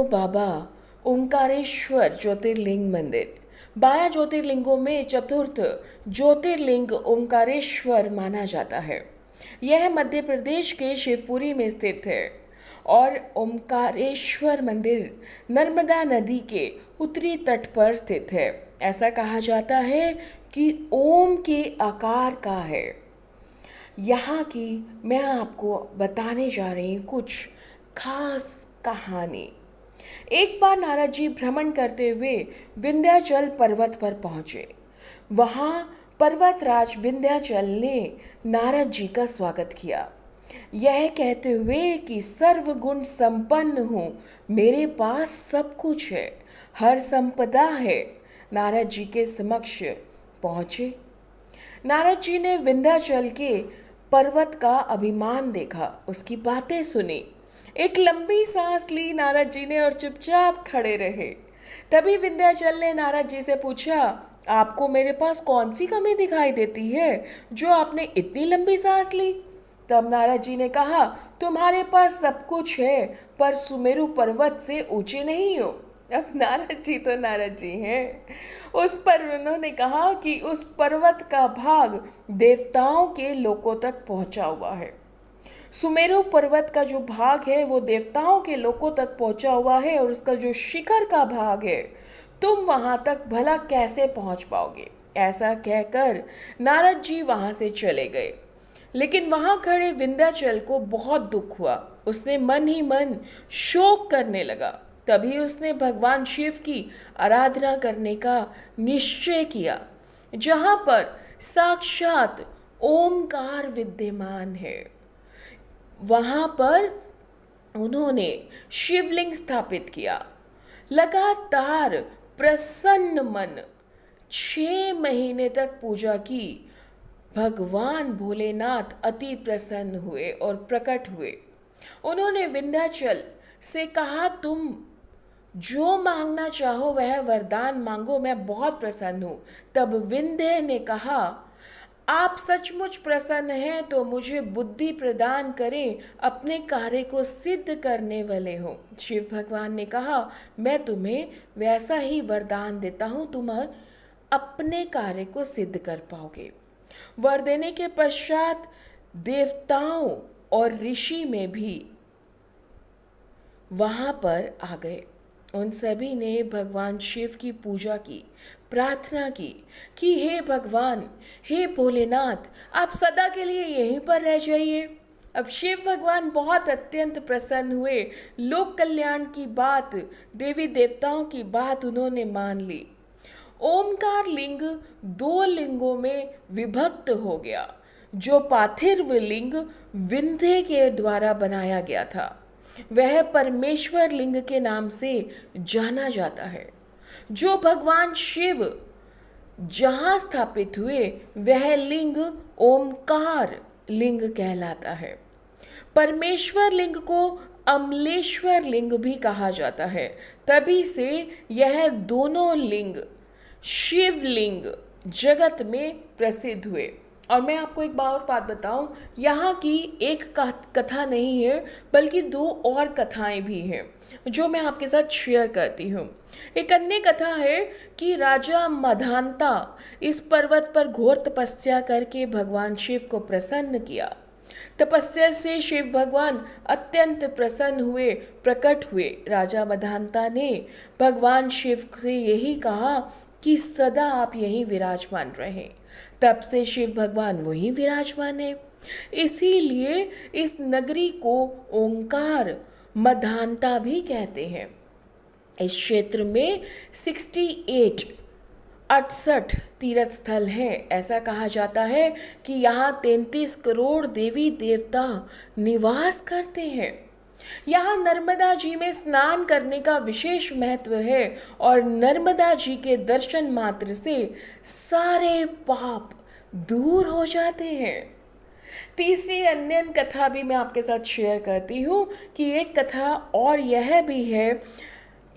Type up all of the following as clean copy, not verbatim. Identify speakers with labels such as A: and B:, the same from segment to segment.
A: बाबा ओंकारेश्वर ज्योतिर्लिंग मंदिर 12 ज्योतिर्लिंगों में चतुर्थ ज्योतिर्लिंग ओंकारेश्वर माना जाता है। यह मध्य प्रदेश के शिवपुरी में स्थित है और ओंकारेश्वर मंदिर नर्मदा नदी के उत्तरी तट पर स्थित है। ऐसा कहा जाता है कि ओम के आकार का है। यहाँ की मैं आपको बताने जा रही हूँ कुछ खास कहानी। एक बार नारद जी भ्रमण करते हुए विंध्याचल पर्वत पर पहुँचे। वहाँ पर्वतराज विंध्याचल ने नारद जी का स्वागत किया, यह कहते हुए कि सर्वगुण संपन्न हूँ, मेरे पास सब कुछ है, हर संपदा है। नारद जी के समक्ष पहुँचे। नारद जी ने विंध्याचल के पर्वत का अभिमान देखा, उसकी बातें सुनी। एक लंबी सांस ली नारद जी ने और चुपचाप खड़े रहे। तभी विंध्याचल ने नारद जी से पूछा, आपको मेरे पास कौन सी कमी दिखाई देती है जो आपने इतनी लंबी सांस ली? तब नारद जी ने कहा, तुम्हारे पास सब कुछ है पर सुमेरु पर्वत से ऊंचे नहीं हो। अब नारद जी तो नारद जी हैं। उस पर उन्होंने कहा कि उस पर्वत का भाग देवताओं के लोकों तक पहुंचा हुआ है। सुमेरु पर्वत का जो भाग है वो देवताओं के लोकों तक पहुंचा हुआ है और उसका जो शिखर का भाग है तुम वहां तक भला कैसे पहुंच पाओगे? ऐसा कहकर नारद जी वहां से चले गए। लेकिन वहां खड़े विंध्याचल को बहुत दुख हुआ। उसने मन ही मन शोक करने लगा। तभी उसने भगवान शिव की आराधना करने का निश्चय किया, जहां पर साक्षात ओमकार विद्यमान है। वहां पर उन्होंने शिवलिंग स्थापित किया। लगातार प्रसन्न मन 6 महीने तक पूजा की। भगवान भोलेनाथ अति प्रसन्न हुए और प्रकट हुए। उन्होंने विंध्याचल से कहा, तुम जो मांगना चाहो वह वरदान मांगो, मैं बहुत प्रसन्न हूँ। तब विंध्य ने कहा, आप सचमुच प्रसन्न हैं तो मुझे बुद्धि प्रदान करें, अपने कार्य को सिद्ध करने वाले हो। शिव भगवान ने कहा, मैं तुम्हें वैसा ही वरदान देता हूँ, तुम अपने कार्य को सिद्ध कर पाओगे। वर देने के पश्चात देवताओं और ऋषि में भी वहां पर आ गए। उन सभी ने भगवान शिव की पूजा की, प्रार्थना की कि हे भगवान, हे भोलेनाथ, आप सदा के लिए यहीं पर रह जाइए। अब शिव भगवान बहुत अत्यंत प्रसन्न हुए। लोक कल्याण की बात, देवी देवताओं की बात उन्होंने मान ली। ओमकार लिंग 2 लिंगों में विभक्त हो गया। जो पार्थिव लिंग विंध्य के द्वारा बनाया गया था वह परमेश्वर लिंग के नाम से जाना जाता है। जो भगवान शिव जहाँ स्थापित हुए वह लिंग ओमकार लिंग कहलाता है। परमेश्वर लिंग को अमलेश्वर लिंग भी कहा जाता है। तभी से यह दोनों लिंग शिवलिंग जगत में प्रसिद्ध हुए। और मैं आपको एक और बात बताऊं, यहाँ की एक कथा नहीं है बल्कि 2 और कथाएं भी हैं जो मैं आपके साथ शेयर करती हूँ। एक अन्य कथा है कि राजा मधांता इस पर्वत पर घोर तपस्या करके भगवान शिव को प्रसन्न किया। तपस्या से शिव भगवान अत्यंत प्रसन्न हुए, प्रकट हुए। राजा मधांता ने भगवान शिव से यही कहा कि सदा आप यहीं विराजमान रहें। तब से शिव भगवान वहीं विराजमान है। इसीलिए इस नगरी को ओंकार मधांता भी कहते हैं। इस क्षेत्र में 68 तीर्थ स्थल हैं। ऐसा कहा जाता है कि यहाँ 33 करोड़ देवी देवता निवास करते हैं। यहाँ नर्मदा जी में स्नान करने का विशेष महत्व है और नर्मदा जी के दर्शन मात्र से सारे पाप दूर हो जाते हैं। तीसरी अन्य कथा भी मैं आपके साथ शेयर करती हूँ कि एक कथा और यह भी है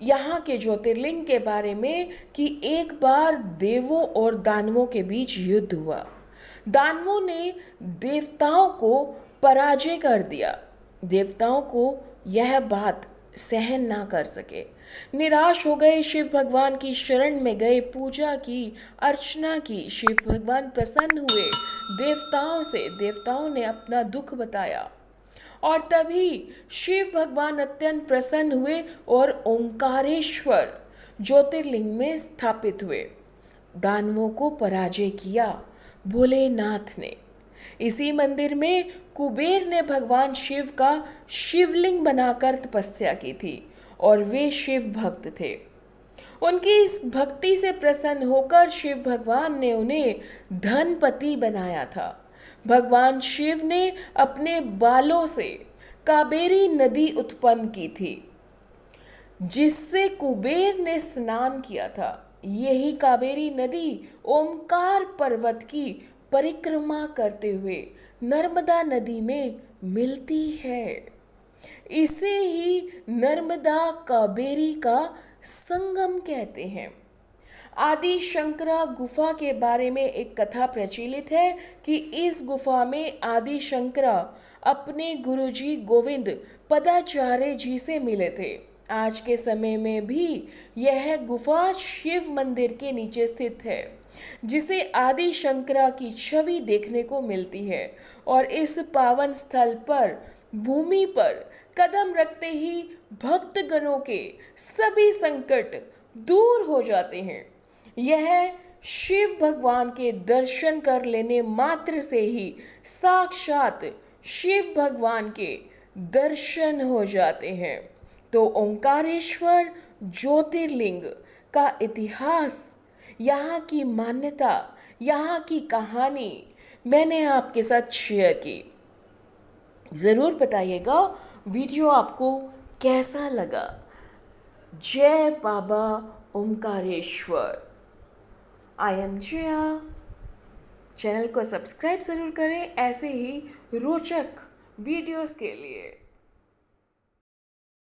A: यहाँ के ज्योतिर्लिंग के बारे में कि एक बार देवों और दानवों के बीच युद्ध हुआ। दानवों ने देवताओं को पराजय कर दिया। देवताओं को यह बात सहन ना कर सके। निराश हो गए, शिव भगवान की शरण में गए, पूजा की, अर्चना की। शिव भगवान प्रसन्न हुए देवताओं से, देवताओं ने अपना दुख बताया और तभी शिव भगवान अत्यंत प्रसन्न हुए और ओंकारेश्वर ज्योतिर्लिंग में स्थापित हुए। दानवों को पराजय किया भोलेनाथ ने। इसी मंदिर में कुबेर ने भगवान शिव का शिवलिंग बनाकर तपस्या की थी और वे शिव भक्त थे। उनकी इस भक्ति से प्रसन्न होकर शिव भगवान ने उन्हें धनपति बनाया था। भगवान शिव ने अपने बालों से कावेरी नदी उत्पन्न की थी जिससे कुबेर ने स्नान किया था। यही कावेरी नदी ओमकार पर्वत की परिक्रमा करते हुए नर्मदा नदी में मिलती है। इसे ही नर्मदा कावेरी का संगम कहते हैं। आदि शंकरा गुफा के बारे में एक कथा प्रचलित है कि इस गुफा में आदि शंकरा अपने गुरुजी गोविंद पदाचार्य जी से मिले थे। आज के समय में भी यह गुफा शिव मंदिर के नीचे स्थित है जिसे आदि शंकरा की छवि देखने को मिलती है और इस पावन स्थल पर भूमि पर कदम रखते ही भक्तगणों के सभी संकट दूर हो जाते हैं। यह शिव भगवान के दर्शन कर लेने मात्र से ही साक्षात शिव भगवान के दर्शन हो जाते हैं। तो ओंकारेश्वर ज्योतिर्लिंग का इतिहास, यहाँ की मान्यता, यहाँ की कहानी मैंने आपके साथ शेयर की। ज़रूर बताइएगा वीडियो आपको कैसा लगा। जय Baba Omkareshwar. I am Jaya. Channel को सब्सक्राइब ज़रूर करें ऐसे ही रोचक वीडियोस के लिए।